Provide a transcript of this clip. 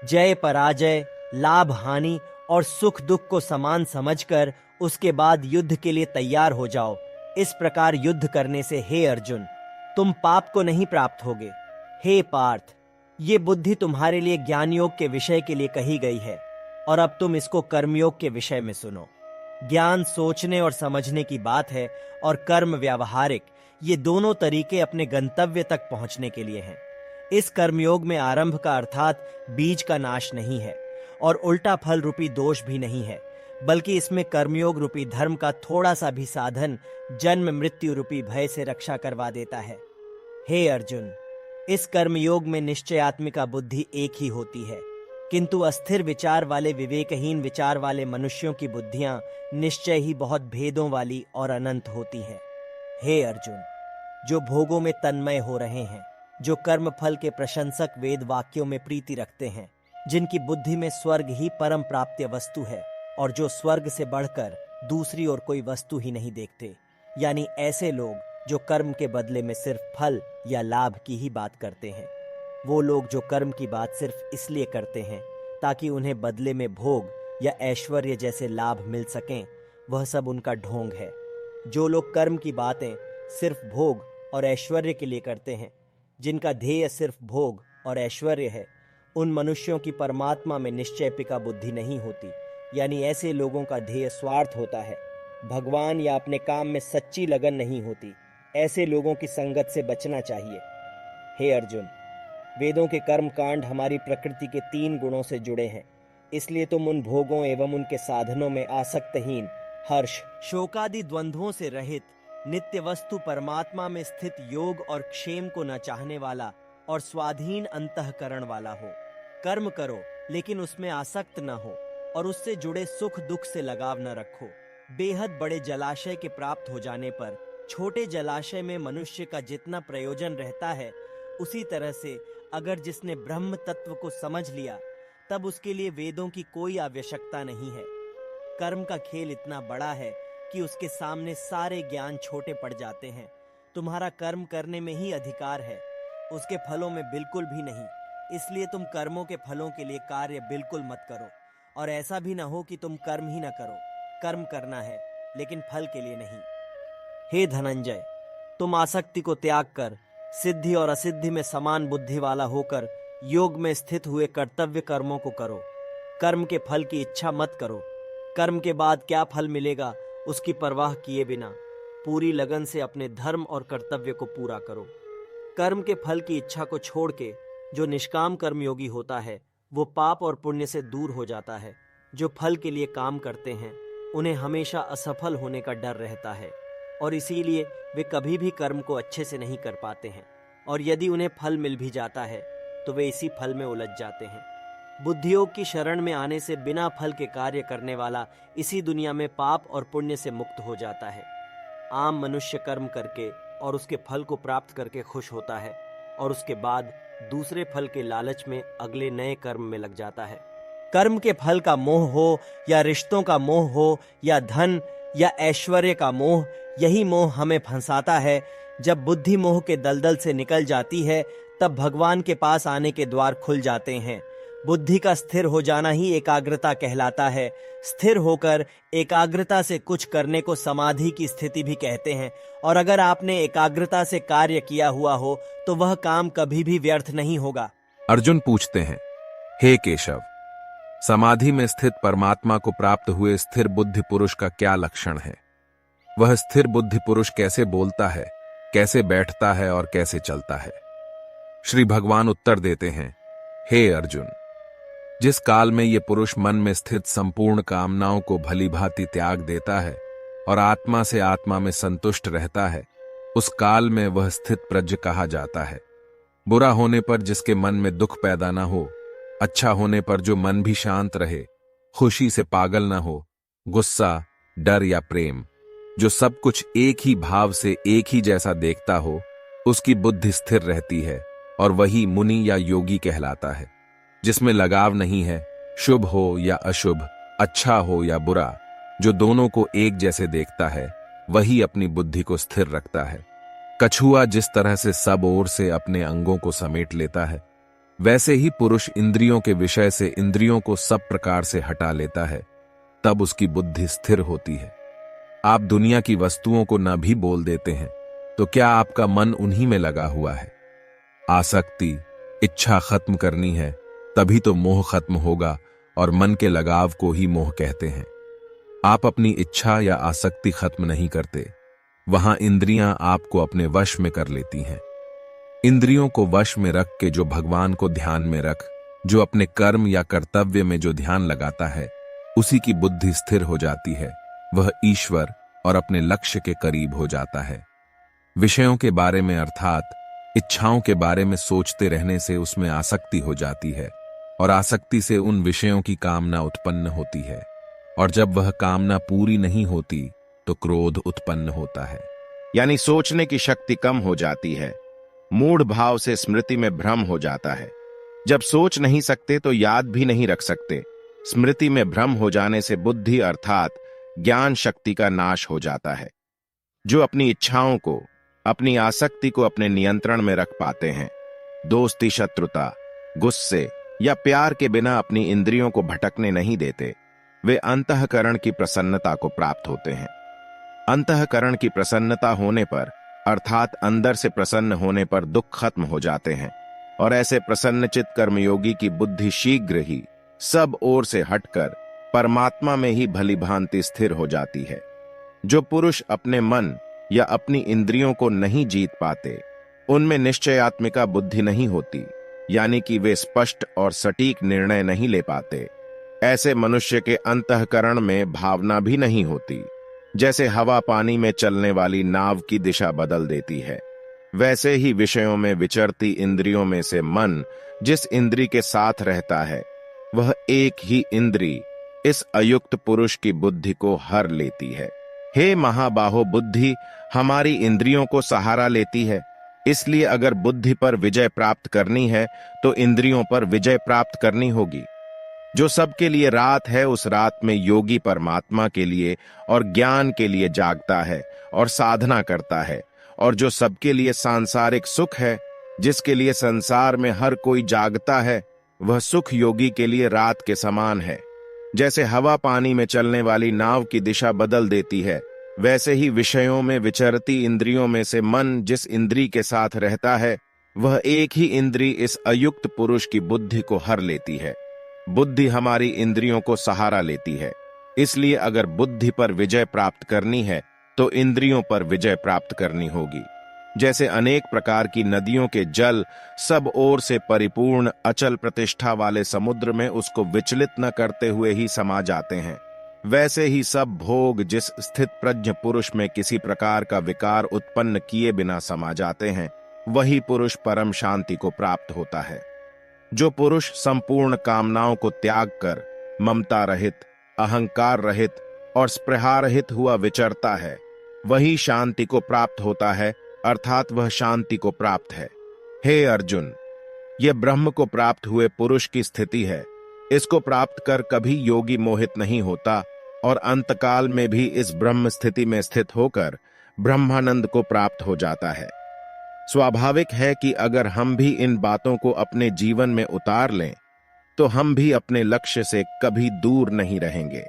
जय पराजय, लाभ हानि और सुख दुख को समान समझकर उसके बाद युद्ध के लिए तैयार हो जाओ। इस प्रकार युद्ध करने से हे अर्जुन, तुम पाप को नहीं प्राप्त होगे। हे पार्थ, ये बुद्धि तुम्हारे लिए ज्ञान योग के विषय के लिए कही गई है और अब तुम इसको कर्मयोग के विषय में सुनो। ज्ञान सोचने और समझने की बात है और कर्म व्यावहारिक, ये दोनों तरीके अपने गंतव्य तक पहुंचने के लिए हैं। इस कर्मयोग में आरंभ का अर्थात बीज का नाश नहीं है और उल्टा फल रूपी दोष भी नहीं है, बल्कि इसमें कर्मयोग रूपी धर्म का थोड़ा सा भी साधन जन्म मृत्यु रूपी भय से रक्षा करवा देता है। हे अर्जुन, इस कर्मयोग में निश्चयात्मिका बुद्धि एक ही होती है, किंतु अस्थिर विचार वाले विवेकहीन विचार वाले मनुष्यों की बुद्धियां निश्चय ही बहुत भेदों वाली और अनंत होती हैं। हे अर्जुन, जो भोगों में तन्मय हो रहे हैं, जो कर्म फल के प्रशंसक वेद वाक्यों में प्रीति रखते हैं, जिनकी बुद्धि में स्वर्ग ही परम प्राप्य वस्तु है और जो स्वर्ग से बढ़कर दूसरी और कोई वस्तु ही नहीं देखते, यानी ऐसे लोग जो कर्म के बदले में सिर्फ फल या लाभ की ही बात करते हैं। वो लोग जो कर्म की बात सिर्फ इसलिए करते हैं ताकि उन्हें बदले में भोग या ऐश्वर्य जैसे लाभ मिल सकें, वह सब उनका ढोंग है। जो लोग कर्म की बातें सिर्फ भोग और ऐश्वर्य के लिए करते हैं, जिनका ध्येय सिर्फ भोग और ऐश्वर्य है, उन मनुष्यों की परमात्मा में निश्चयपिका बुद्धि नहीं होती, यानी ऐसे लोगों का ध्येय स्वार्थ होता है, भगवान या अपने काम में सच्ची लगन नहीं होती। ऐसे लोगों की संगत से बचना चाहिए। हे अर्जुन, वेदों के कर्म कांड हमारी प्रकृति के 3 गुणों से जुड़े हैं, इसलिए तुम उन भोगों एवं उनके साधनों में आसक्तहीन, हर्ष शोकादि द्वंद्वों से रहित, नित्य वस्तु परमात्मा में स्थित योग और क्षेम को न चाहने वाला और स्वाधीन अंतःकरण वाला हो। कर्म करो लेकिन उसमें आसक्त न हो और उससे जुड़े सुख दुख से लगाव न रखो। बेहद बड़े जलाशय के प्राप्त हो जाने पर छोटे जलाशय में मनुष्य का जितना प्रयोजन रहता है, उसी तरह से अगर जिसने ब्रह्म तत्व को समझ लिया, तब उसके लिए वेदों की कोई आवश्यकता नहीं है। कर्म का खेल इतना बड़ा है कि उसके सामने सारे ज्ञान छोटे पड़ जाते हैं। तुम्हारा कर्म करने में ही अधिकार है, उसके फलों में बिल्कुल भी नहीं। इसलिए तुम कर्मों के फलों के लिए कार्य बिल्कुल मत करो, और ऐसा भी न हो कि तुम कर्म ही न करो। कर्म करना है लेकिन फल के लिए नहीं। हे धनंजय, तुम आसक्ति को त्याग कर सिद्धि और असिद्धि में समान बुद्धि वाला होकर योग में स्थित हुए कर्तव्य कर्मों को करो। कर्म के फल की इच्छा मत करो। कर्म के बाद क्या फल मिलेगा उसकी परवाह किए बिना पूरी लगन से अपने धर्म और कर्तव्य को पूरा करो। कर्म के फल की इच्छा को छोड़ के जो निष्काम कर्मयोगी होता है, वो पाप और पुण्य से दूर हो जाता है। जो फल के लिए काम करते हैं, उन्हें हमेशा असफल होने का डर रहता है और इसीलिए वे कभी भी कर्म को अच्छे से नहीं कर पाते हैं, और यदि उन्हें फल मिल भी जाता है तो वे इसी फल में उलझ जाते हैं। बुद्धियोग की शरण में आने से बिना फल के कार्य करने वाला इसी दुनिया में पाप और पुण्य से मुक्त हो जाता है। आम मनुष्य कर्म करके और उसके फल को प्राप्त करके खुश होता है और उसके बाद दूसरे फल के लालच में अगले नए कर्म में लग जाता है। कर्म के फल का मोह हो या रिश्तों का मोह हो या धन या ऐश्वर्य का मोह, यही मोह हमें फंसाता है। जब बुद्धि मोह के दलदल से निकल जाती है, तब भगवान के पास आने के द्वार खुल जाते हैं। बुद्धि का स्थिर हो जाना ही एकाग्रता कहलाता है। स्थिर होकर एकाग्रता से कुछ करने को समाधि की स्थिति भी कहते हैं, और अगर आपने एकाग्रता से कार्य किया हुआ हो तो वह काम कभी भी व्यर्थ नहीं होगा। अर्जुन पूछते हैं, हे केशव, समाधि में स्थित परमात्मा को प्राप्त हुए स्थिर बुद्धि पुरुष का क्या लक्षण है? वह स्थिर बुद्धि पुरुष कैसे बोलता है, कैसे बैठता है और कैसे चलता है? श्री भगवान उत्तर देते हैं, हे अर्जुन, जिस काल में ये पुरुष मन में स्थित संपूर्ण कामनाओं को भली भांति त्याग देता है और आत्मा से आत्मा में संतुष्ट रहता है, उस काल में वह स्थित प्रज्ञ कहा जाता है। बुरा होने पर जिसके मन में दुख पैदा न हो, अच्छा होने पर जो मन भी शांत रहे, खुशी से पागल न हो, गुस्सा, डर या प्रेम, जो सब कुछ एक ही भाव से एक ही जैसा देखता हो, उसकी बुद्धि स्थिर रहती है और वही मुनि या योगी कहलाता है। जिसमें लगाव नहीं है, शुभ हो या अशुभ, अच्छा हो या बुरा, जो दोनों को एक जैसे देखता है, वही अपनी बुद्धि को स्थिर रखता है। कछुआ जिस तरह से सब ओर से अपने अंगों को समेट लेता है, वैसे ही पुरुष इंद्रियों के विषय से इंद्रियों को सब प्रकार से हटा लेता है, तब उसकी बुद्धि स्थिर होती है। आप दुनिया की वस्तुओं को न भी बोल देते हैं तो क्या आपका मन उन्हीं में लगा हुआ है? आसक्ति, इच्छा खत्म करनी है, तभी तो मोह खत्म होगा, और मन के लगाव को ही मोह कहते हैं। आप अपनी इच्छा या आसक्ति खत्म नहीं करते, वहां इंद्रियां आपको अपने वश में कर लेती हैं। इंद्रियों को वश में रख के जो भगवान को ध्यान में रख, जो अपने कर्म या कर्तव्य में जो ध्यान लगाता है, उसी की बुद्धि स्थिर हो जाती है। वह ईश्वर और अपने लक्ष्य के करीब हो जाता है। विषयों के बारे में अर्थात इच्छाओं के बारे में सोचते रहने से उसमें आसक्ति हो जाती है, और आसक्ति से उन विषयों की कामना उत्पन्न होती है, और जब वह कामना पूरी नहीं होती तो क्रोध उत्पन्न होता है। यानी सोचने की शक्ति कम हो जाती है। मूढ़ भाव से स्मृति में भ्रम हो जाता है। जब सोच नहीं सकते तो याद भी नहीं रख सकते। स्मृति में भ्रम हो जाने से बुद्धि अर्थात ज्ञान शक्ति का नाश हो जाता है। जो अपनी इच्छाओं को, अपनी आसक्ति को अपने नियंत्रण में रख पाते हैं, दोस्ती, शत्रुता, गुस्से या प्यार के बिना अपनी इंद्रियों को भटकने नहीं देते, वे अंतःकरण की प्रसन्नता को प्राप्त होते हैं। अंतःकरण की प्रसन्नता होने पर अर्थात अंदर से प्रसन्न होने पर दुख खत्म हो जाते हैं, और ऐसे प्रसन्नचित्त कर्मयोगी की बुद्धि शीघ्र ही सब ओर से हटकर परमात्मा में ही भली भांति स्थिर हो जाती है। जो पुरुष अपने मन या अपनी इंद्रियों को नहीं जीत पाते, उनमें निश्चयात्मिका बुद्धि नहीं होती, यानी कि वे स्पष्ट और सटीक निर्णय नहीं ले पाते। ऐसे मनुष्य के अंतःकरण में भावना भी नहीं होती। जैसे हवा पानी में चलने वाली नाव की दिशा बदल देती है, वैसे ही विषयों में विचरती इंद्रियों में से मन जिस इंद्री के साथ रहता है, वह एक ही इंद्री इस अयुक्त पुरुष की बुद्धि को हर लेती है। हे महाबाहो, बुद्धि हमारी इंद्रियों को सहारा लेती है। इसलिए अगर बुद्धि पर विजय प्राप्त करनी है तो इंद्रियों पर विजय प्राप्त करनी होगी। जो सबके लिए रात है, उस रात में योगी परमात्मा के लिए और ज्ञान के लिए जागता है और साधना करता है, और जो सबके लिए सांसारिक सुख है, जिसके लिए संसार में हर कोई जागता है, वह सुख योगी के लिए रात के समान है। जैसे हवा पानी में चलने वाली नाव की दिशा बदल देती है, वैसे ही विषयों में विचरती इंद्रियों में से मन जिस इंद्री के साथ रहता है, वह एक ही इंद्री इस अयुक्त पुरुष की बुद्धि को हर लेती है। बुद्धि हमारी इंद्रियों को सहारा लेती है। इसलिए अगर बुद्धि पर विजय प्राप्त करनी है तो इंद्रियों पर विजय प्राप्त करनी होगी। जैसे अनेक प्रकार की नदियों के जल सब ओर से परिपूर्ण अचल प्रतिष्ठा वाले समुद्र में उसको विचलित न करते हुए ही समा जाते हैं, वैसे ही सब भोग जिस स्थित प्रज्ञ पुरुष में किसी प्रकार का विकार उत्पन्न किए बिना समा जाते हैं, वही पुरुष परम शांति को प्राप्त होता है। जो पुरुष संपूर्ण कामनाओं को त्याग कर ममता रहित, अहंकार रहित और स्पृहा रहित हुआ विचरता है, वही शांति को प्राप्त होता है, अर्थात वह शांति को प्राप्त है। हे अर्जुन, यह ब्रह्म को प्राप्त हुए पुरुष की स्थिति है। इसको प्राप्त कर कभी योगी मोहित नहीं होता, और अंतकाल में भी इस ब्रह्म स्थिति में स्थित होकर ब्रह्मानंद को प्राप्त हो जाता है। स्वाभाविक है कि अगर हम भी इन बातों को अपने जीवन में उतार लें तो हम भी अपने लक्ष्य से कभी दूर नहीं रहेंगे।